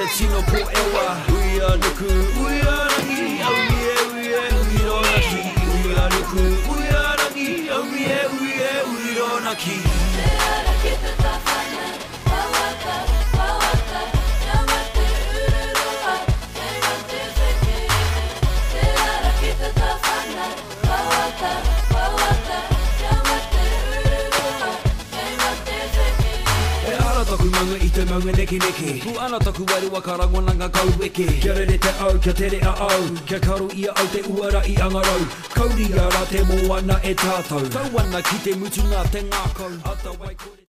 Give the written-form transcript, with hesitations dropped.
te tino po ewa Uia nuku, uia rangi Au ie, uie, uirona ki Uia nuku, uia rangi Au ie, uie, uirona ki Te ara ki te tawhana Wawaka, wawaka Kia mate ururoa Kei mate whiki Te ara ki te tawhana Wawaka, wawaka Kia mate ururoa Kei mate whiki E ara taku maunga I te maunga neki neki Ku ana taku wairua ka rangonanga kau weke Kia rere te au, kia tere a au Kia karo ia au te uara I angarau Kauri ara te moana e tātou Tau ana ki te mutunga te ngākau Ata wai kore